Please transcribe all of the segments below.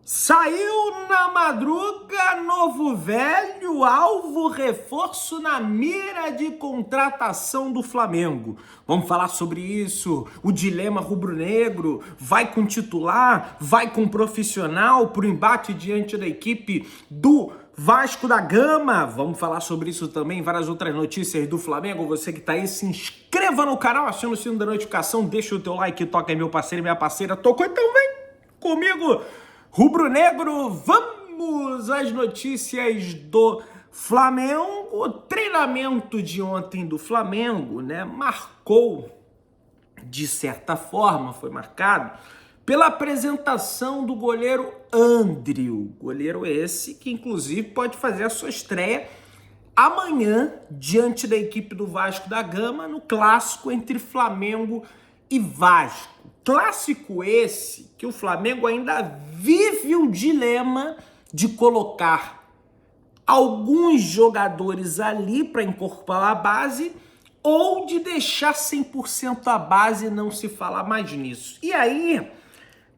Saiu na madruga, novo velho, alvo, reforço na mira de contratação do Flamengo. Vamos falar sobre isso, o dilema rubro-negro, vai com titular, vai com profissional para o embate diante da equipe do Vasco da Gama. Vamos falar sobre isso também, várias outras notícias do Flamengo. Você que tá aí, se inscreva no canal, aciona o sino da notificação, deixa o teu like, toca aí meu parceiro e minha parceira. Tocou, então vem comigo! Rubro-negro, vamos às notícias do Flamengo. O treinamento de ontem do Flamengo, marcou, de certa forma, foi marcado pela apresentação do goleiro Andriel. Goleiro esse que, inclusive, pode fazer a sua estreia amanhã diante da equipe do Vasco da Gama no clássico entre Flamengo e Vasco. Clássico esse que o Flamengo ainda vive o dilema de colocar alguns jogadores ali para incorporar a base ou de deixar 100% a base e não se falar mais nisso. E aí,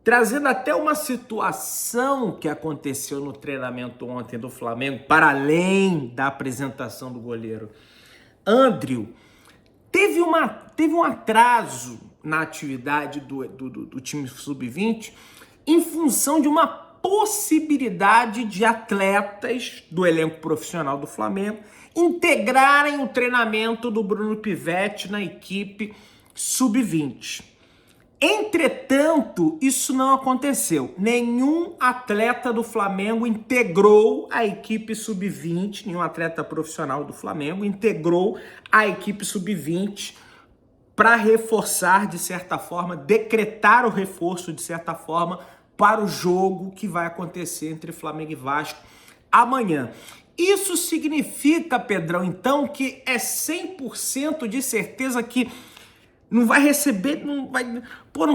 trazendo até uma situação que aconteceu no treinamento ontem do Flamengo, para além da apresentação do goleiro Andriel, teve um atraso na atividade do time sub-20 em função de uma possibilidade de atletas do elenco profissional do Flamengo integrarem o treinamento do Bruno Pivetti na equipe sub-20. Entretanto, isso não aconteceu. Nenhum atleta do Flamengo integrou a equipe sub-20, nenhum atleta profissional do Flamengo integrou a equipe sub-20 para reforçar, de certa forma, decretar o reforço, de certa forma, para o jogo que vai acontecer entre Flamengo e Vasco amanhã. Isso significa, Pedrão, então, que é 100% de certeza que não vai receber, não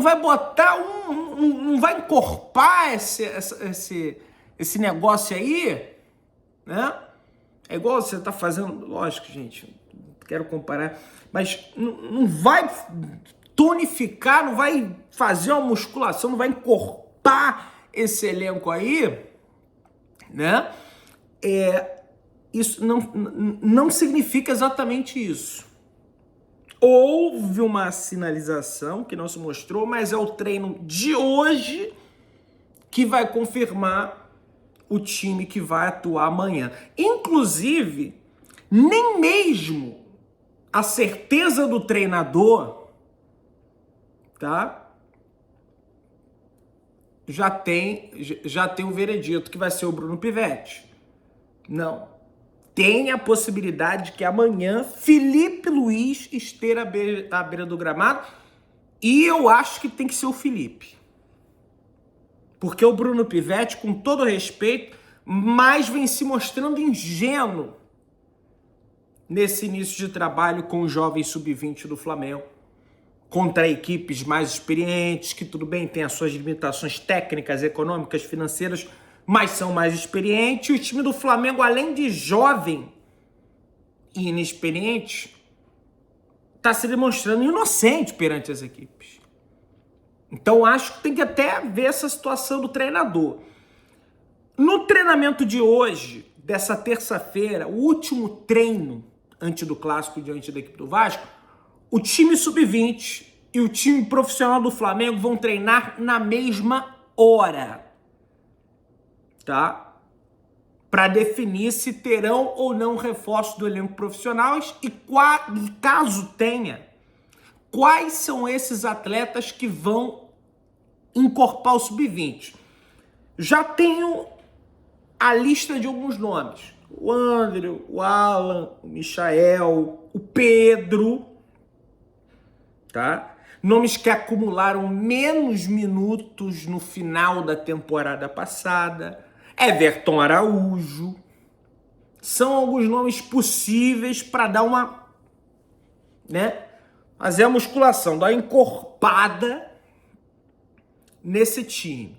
vai botar não vai encorpar esse negócio aí, né? É igual você tá fazendo, lógico, gente, quero comparar, mas não vai tonificar, não vai fazer uma musculação, não vai encorpar esse elenco aí, né? Isso não significa exatamente isso. Houve uma sinalização que não se mostrou, mas é o treino de hoje que vai confirmar o time que vai atuar amanhã. Inclusive, nem mesmo a certeza do treinador, tá? Já tem o veredito que vai ser o Bruno Pivetti. Não. Tem a possibilidade de que amanhã Felipe Luiz esteja à beira do gramado e eu acho que tem que ser o Felipe. Porque o Bruno Pivetti, com todo respeito, mais vem se mostrando ingênuo nesse início de trabalho com os jovens sub-20 do Flamengo, contra equipes mais experientes, que tudo bem, tem as suas limitações técnicas, econômicas, financeiras, mas são mais experientes. O time do Flamengo, além de jovem e inexperiente, está se demonstrando inocente perante as equipes. Então, acho que tem que até ver essa situação do treinador. No treinamento de hoje, dessa terça-feira, o último treino antes do clássico diante da equipe do Vasco, o time sub-20 e o time profissional do Flamengo vão treinar na mesma hora, tá? Para definir se terão ou não reforços do elenco profissionais e caso tenha, quais são esses atletas que vão incorporar o sub-20. Já tenho a lista de alguns nomes. O André, o Alan, o Michael, o Pedro, tá? Nomes que acumularam menos minutos no final da temporada passada. Everton Araújo. São alguns nomes possíveis para dar uma, fazer a musculação, dar uma encorpada nesse time.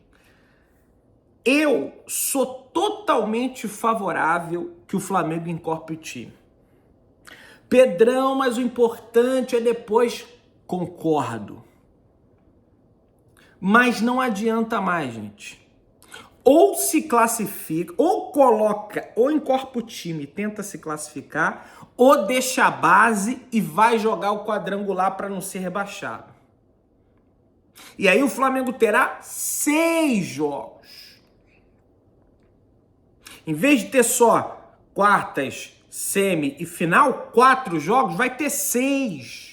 Eu sou totalmente favorável que o Flamengo incorpore o time. Pedrão, mas o importante é depois. Concordo. Mas não adianta mais, gente. ou se classifica, ou coloca, ou encorpa o time e tenta se classificar, ou deixa a base e vai jogar o quadrangular para não ser rebaixado. E aí o Flamengo terá 6 jogos. Em vez de ter só quartas, semi e final, 4 jogos, vai ter 6.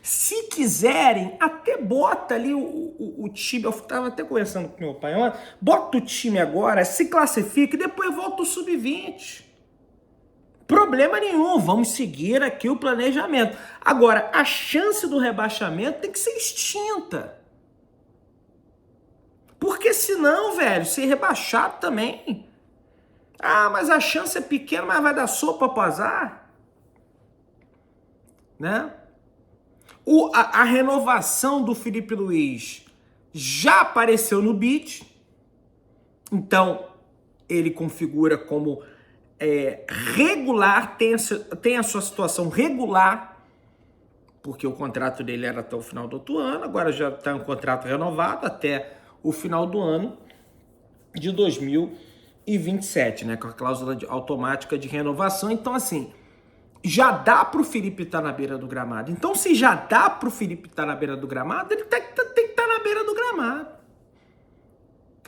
Se quiserem, até bota ali o time. Eu estava até conversando com meu pai, bota o time agora, se classifica e depois volta o sub-20. Problema nenhum, vamos seguir aqui o planejamento. Agora, a chance do rebaixamento tem que ser extinta. Porque senão, velho, ser rebaixado também. Ah, mas a chance é pequena, mas vai dar sopa pro azar. Né? A renovação do Felipe Luiz já apareceu no bid, então ele configura como regular, tem a sua situação regular, porque o contrato dele era até o final do outro ano, agora já está um contrato renovado até o final do ano de 2027, né, com a cláusula automática de renovação. Então, assim, já dá pro Felipe estar na beira do gramado. Então, se já dá pro Felipe estar na beira do gramado, ele tem que estar na beira do gramado.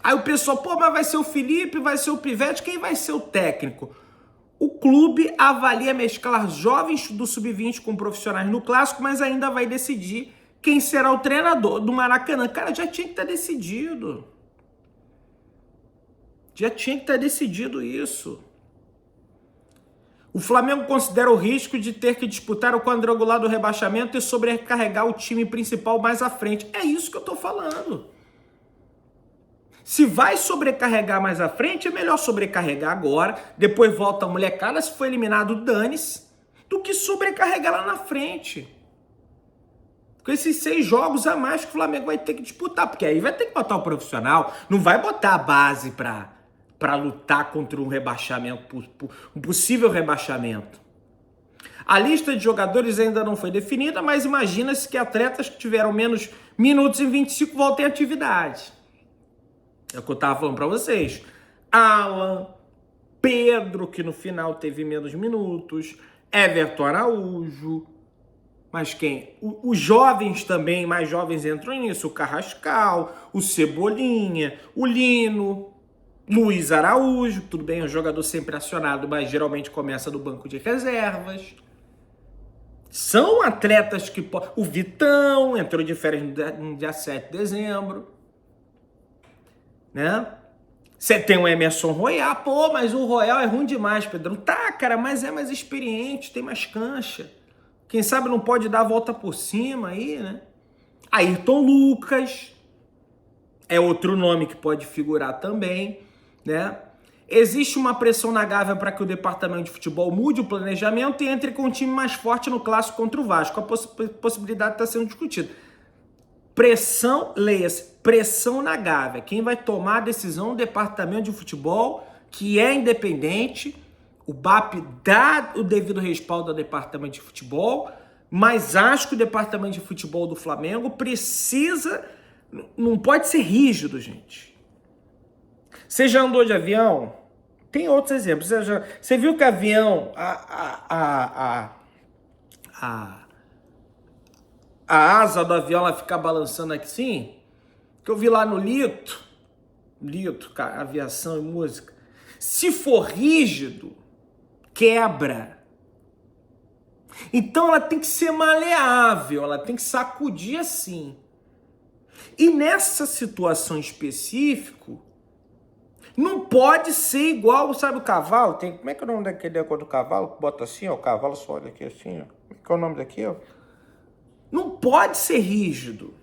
Aí o pessoal, pô, mas vai ser o Felipe, vai ser o Pivete, quem vai ser o técnico? O clube avalia mesclar jovens do sub-20 com profissionais no clássico, mas ainda vai decidir quem será o treinador do Maracanã. Cara, já tinha que estar decidido. Já tinha que estar decidido isso. O Flamengo considera o risco de ter que disputar o quadrangular do rebaixamento e sobrecarregar o time principal mais à frente. É isso que eu tô falando. Se vai sobrecarregar mais à frente, é melhor sobrecarregar agora, depois volta a molecada, se for eliminado, dane-se, do que sobrecarregar lá na frente. Com esses 6 jogos a mais que o Flamengo vai ter que disputar, porque aí vai ter que botar o profissional, não vai botar a base para lutar contra um rebaixamento, um possível rebaixamento. A lista de jogadores ainda não foi definida, mas imagina-se que atletas que tiveram menos minutos em 25 voltem à atividade. É o que eu estava falando para vocês. Alan, Pedro, que no final teve menos minutos, Everton Araújo, mas quem? Os jovens também, mais jovens entram nisso, o Carrascal, o Cebolinha, o Lino, Luiz Araújo, tudo bem, é um jogador sempre acionado, mas geralmente começa no banco de reservas. São atletas que... O Vitão entrou de férias no dia 7 de dezembro. Né? Você tem o Emerson Royal, pô, mas o Royal é ruim demais, Pedrão. Tá, cara, mas é mais experiente, tem mais cancha. Quem sabe não pode dar a volta por cima aí, né? Ayrton Lucas é outro nome que pode figurar também, né? Existe uma pressão na Gávea para que o departamento de futebol mude o planejamento e entre com um time mais forte no clássico contra o Vasco. A possibilidade está sendo discutida. Pressão, leia-se, pressão na Gávea. Quem vai tomar a decisão é o departamento de futebol, que é independente. O BAP dá o devido respaldo ao departamento de futebol, mas acho que o departamento de futebol do Flamengo precisa... Não pode ser rígido, gente. Você já andou de avião? Tem outros exemplos. Você viu que avião... A asa do avião ela fica balançando aqui assim, que eu vi lá no Lito, cara, aviação e música. Se for rígido, quebra. Então ela tem que ser maleável, ela tem que sacudir assim. E nessa situação específica, não pode ser igual, sabe o cavalo? Como é que é o nome daquele negócio do cavalo? Bota assim, ó, o cavalo só olha aqui assim, ó. Como é que é o nome daqui, ó? Não pode ser rígido.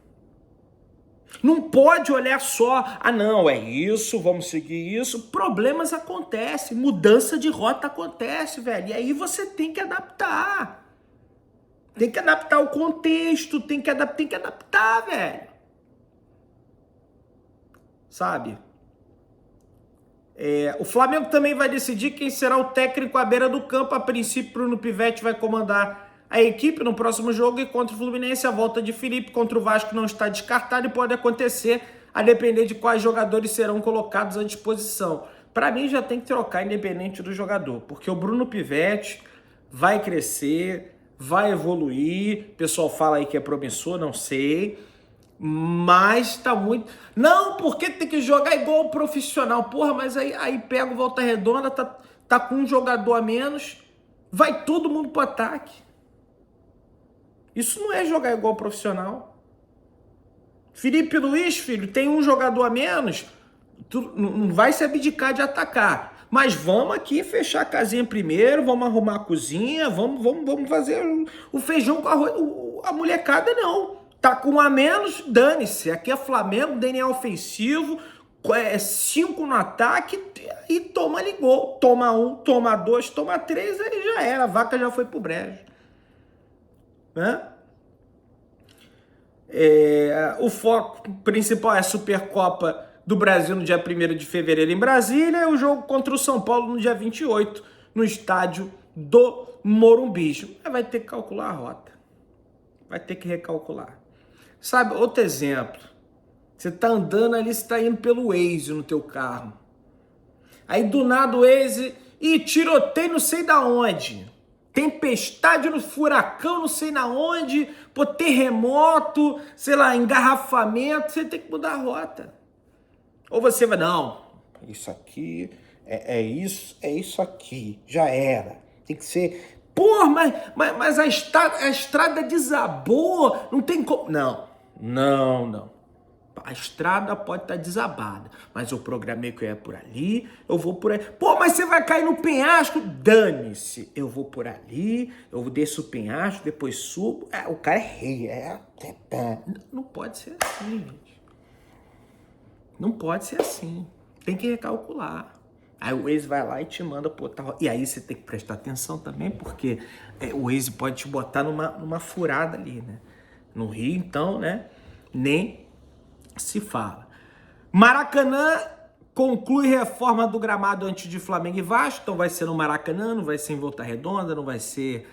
Não pode olhar só, não, é isso, vamos seguir isso. Problemas acontecem, mudança de rota acontece, velho. E aí você tem que adaptar. Tem que adaptar o contexto, tem que adaptar, velho. Sabe? O Flamengo também vai decidir quem será o técnico à beira do campo. A princípio, Bruno Pivete vai comandar a equipe no próximo jogo, e contra o Fluminense a volta de Felipe contra o Vasco não está descartada e pode acontecer a depender de quais jogadores serão colocados à disposição. Para mim já tem que trocar independente do jogador, porque o Bruno Pivetti vai crescer, vai evoluir, o pessoal fala aí que é promissor, não sei, mas tá muito... Não, porque tem que jogar igual profissional, porra, mas aí pega o Volta Redonda, tá com um jogador a menos, vai todo mundo pro ataque. Isso não é jogar igual profissional. Felipe Luiz, filho, tem um jogador a menos, tu não vai se abdicar de atacar. Mas vamos aqui fechar a casinha primeiro, vamos arrumar a cozinha, vamos fazer o feijão com arroz. A molecada não. Tá com um a menos, dane-se. Aqui é Flamengo, DNA ofensivo, 5 no ataque e toma-lhe gol. Toma 1, toma 2, toma 3, aí já era. A vaca já foi pro brejo. Né? O foco principal é a Supercopa do Brasil no dia 1º de fevereiro em Brasília e o jogo contra o São Paulo no dia 28 no estádio do Morumbi. Mas vai ter que calcular a rota. Vai ter que recalcular. Sabe, outro exemplo. Você tá andando ali, você tá indo pelo Waze no teu carro. Aí do nada o Waze... Ih, tiroteio não sei da onde. Tempestade no furacão, não sei na onde. Pô, terremoto, sei lá, engarrafamento. Você tem que mudar a rota. Ou você vai, não, isso aqui, é isso aqui, já era. Tem que ser... Pô, mas a estrada desabou, não tem como... Não. A estrada pode estar desabada, mas eu programei que eu ia por ali, eu vou por aí. Pô, mas você vai cair no penhasco? Dane-se, eu vou por ali, eu desço o penhasco, depois subo. O cara é rei, Não pode ser assim, gente. Não pode ser assim. Tem que recalcular. Aí o Waze vai lá e te manda botar... E aí você tem que prestar atenção também, porque o Waze pode te botar numa furada ali, né? No Rio, então, né? Nem se fala. Maracanã conclui reforma do gramado antes de Flamengo e Vasco. Então vai ser no Maracanã, não vai ser em Volta Redonda, não vai ser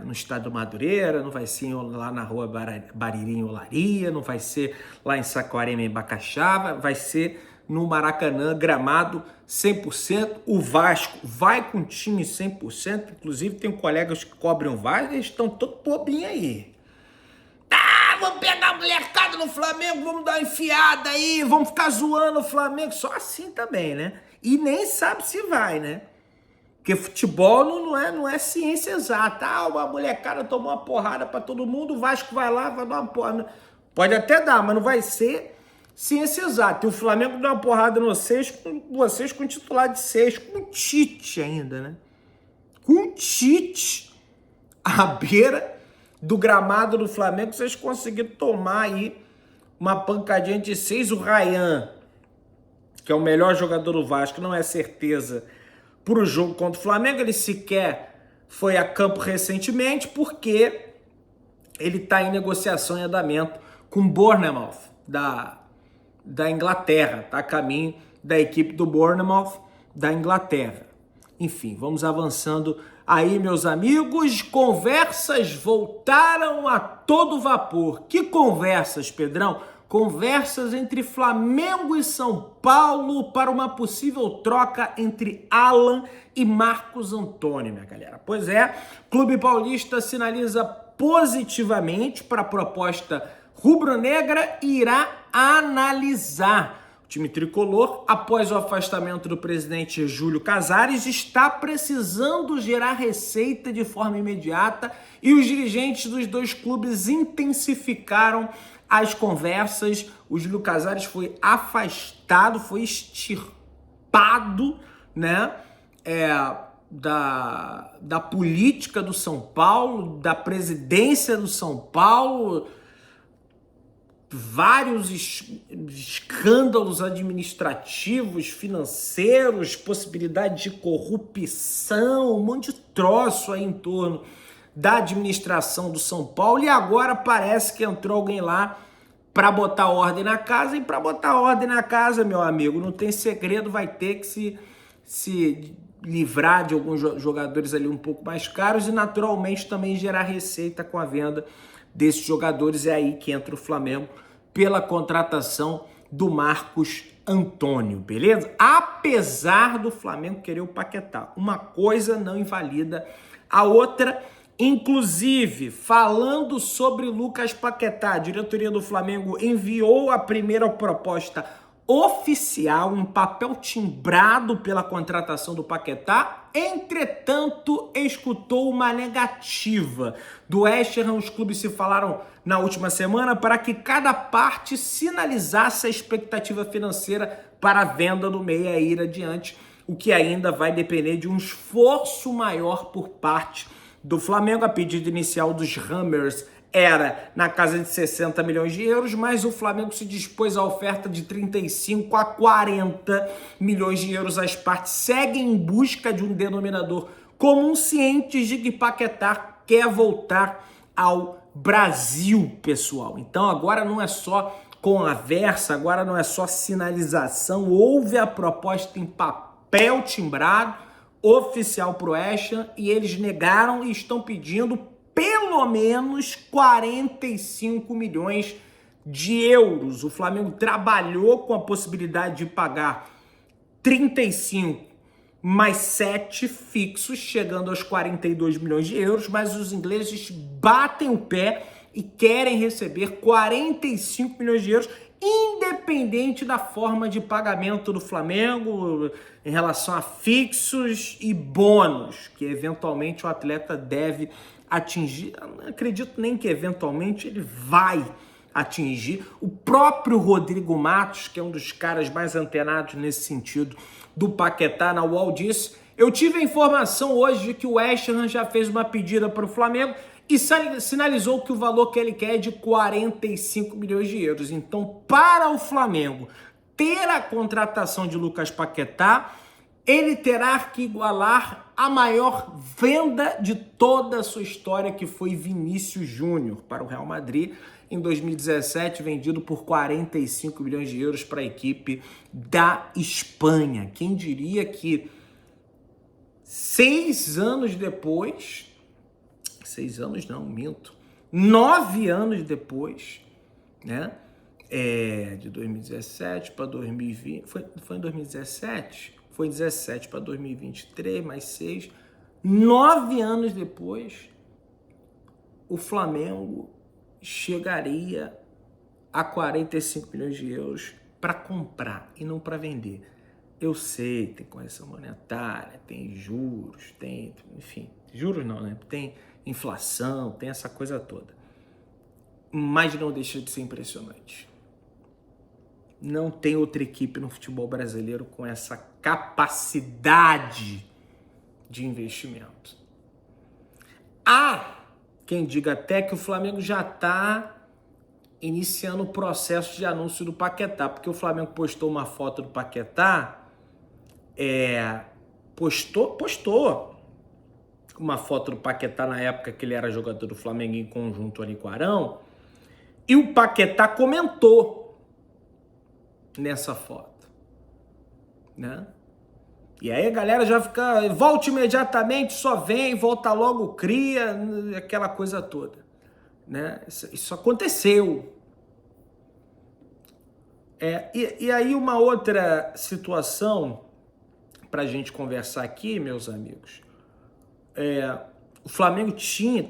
no estádio Madureira, não vai ser lá na rua Bariri em Olaria, não vai ser lá em Saquarema em Bacaxava, vai ser no Maracanã, gramado 100%. O Vasco vai com time 100%, inclusive tem colegas que cobrem o Vasco, eles estão todos pobrinhos aí. Vamos pegar a molecada no Flamengo, vamos dar uma enfiada aí, vamos ficar zoando o Flamengo, só assim também, né? E nem sabe se vai, né? Porque futebol não é ciência exata. Uma molecada tomou uma porrada pra todo mundo, o Vasco vai lá, vai dar uma porrada. Pode até dar, mas não vai ser ciência exata. E o Flamengo dá uma porrada no vocês com o titular de 6, com o Tite ainda, né? Com o Tite à beira do gramado do Flamengo, vocês conseguiram tomar aí uma pancadinha de 6. O Ryan, que é o melhor jogador do Vasco, não é certeza para o jogo contra o Flamengo. Ele sequer foi a campo recentemente, porque ele está em negociação em andamento com o Bournemouth, da Inglaterra, tá a caminho da equipe do Bournemouth da Inglaterra. Enfim, vamos avançando aí, meus amigos. Conversas voltaram a todo vapor. Que conversas, Pedrão? Conversas entre Flamengo e São Paulo para uma possível troca entre Alan e Marcos Antônio, minha galera. Pois é, Clube Paulista sinaliza positivamente para a proposta rubro-negra e irá analisar. O time tricolor, após o afastamento do presidente Júlio Casares, está precisando gerar receita de forma imediata e os dirigentes dos dois clubes intensificaram as conversas. O Júlio Casares foi afastado, foi extirpado, né, da política do São Paulo, da presidência do São Paulo. Vários escândalos administrativos, financeiros, possibilidade de corrupção, um monte de troço aí em torno da administração do São Paulo. E agora parece que entrou alguém lá para botar ordem na casa. E para botar ordem na casa, meu amigo, não tem segredo, vai ter que se livrar de alguns jogadores ali um pouco mais caros e naturalmente também gerar receita com a venda desses jogadores. É aí que entra o Flamengo pela contratação do Marcos Antônio, beleza? Apesar do Flamengo querer o Paquetá, uma coisa não invalida a outra. Inclusive, falando sobre Lucas Paquetá, a diretoria do Flamengo enviou a primeira proposta oficial, um papel timbrado pela contratação do Paquetá. Entretanto, escutou uma negativa do West Ham. Os clubes se falaram na última semana para que cada parte sinalizasse a expectativa financeira para a venda do meia ir adiante, o que ainda vai depender de um esforço maior por parte do Flamengo. A pedido inicial dos Hammers era na casa de 60 milhões de euros, mas o Flamengo se dispôs à oferta de 35 a 40 milhões de euros. As partes seguem em busca de um denominador comum, cientes de que Paquetá quer voltar ao Brasil, pessoal. Então agora não é só conversa, agora não é só sinalização, houve a proposta em papel timbrado, oficial pro West Ham, e eles negaram e estão pedindo pelo menos 45 milhões de euros. O Flamengo trabalhou com a possibilidade de pagar 35 mais 7 fixos, chegando aos 42 milhões de euros, mas os ingleses batem o pé e querem receber 45 milhões de euros, independente da forma de pagamento do Flamengo em relação a fixos e bônus que eventualmente o atleta deve atingir. Eu não acredito nem que eventualmente ele vai atingir. O próprio Rodrigo Matos, que é um dos caras mais antenados nesse sentido do Paquetá, na UOL, disse: eu tive a informação hoje de que o West Ham já fez uma pedida para o Flamengo e sinalizou que o valor que ele quer é de 45 milhões de euros. Então, para o Flamengo ter a contratação de Lucas Paquetá, ele terá que igualar a maior venda de toda a sua história, que foi Vinícius Júnior para o Real Madrid em 2017, vendido por 45 milhões de euros para a equipe da Espanha. Quem diria que 6 anos depois... 6 anos não, minto. 9 anos depois, né? De 2017 para 2020. Foi em 2017? Foi 17 para 2023, mais 6. 9 anos depois, o Flamengo chegaria a 45 milhões de euros para comprar e não para vender. Eu sei, tem correção monetária, tem juros, tem, enfim, juros não, né? Tem inflação, tem essa coisa toda. Mas não deixa de ser impressionante. Não tem outra equipe no futebol brasileiro com essa capacidade de investimento. Há quem diga até que o Flamengo já está iniciando o processo de anúncio do Paquetá, porque o Flamengo postou uma foto do Paquetá, postou uma foto do Paquetá na época que ele era jogador do Flamengo em conjunto ali com o Arão, e o Paquetá comentou nessa foto, né? E aí a galera já fica, volta imediatamente, só vem, volta logo, cria, aquela coisa toda, né? Isso aconteceu. E aí uma outra situação para a gente conversar aqui, meus amigos, o Flamengo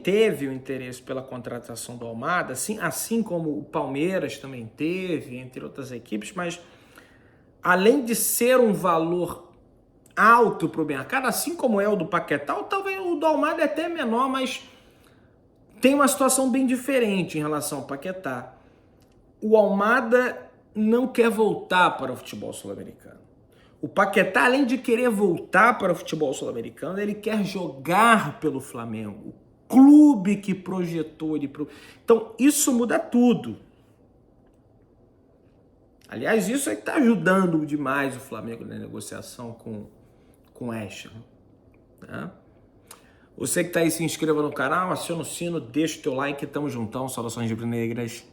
teve o interesse pela contratação do Almada, assim como o Palmeiras também teve, entre outras equipes, mas além de ser um valor alto para o mercado, assim como é o do Paquetá, talvez o do Almada é até menor, mas tem uma situação bem diferente em relação ao Paquetá. O Almada não quer voltar para o futebol sul-americano. O Paquetá, além de querer voltar para o futebol sul-americano, ele quer jogar pelo Flamengo, o clube que projetou ele. Então, isso muda tudo. Aliás, isso é que está ajudando demais o Flamengo na negociação com o West Ham, né? Você que está aí, se inscreva no canal, aciona o sino, deixa o teu like, tamo juntão, saudações rubro-negras.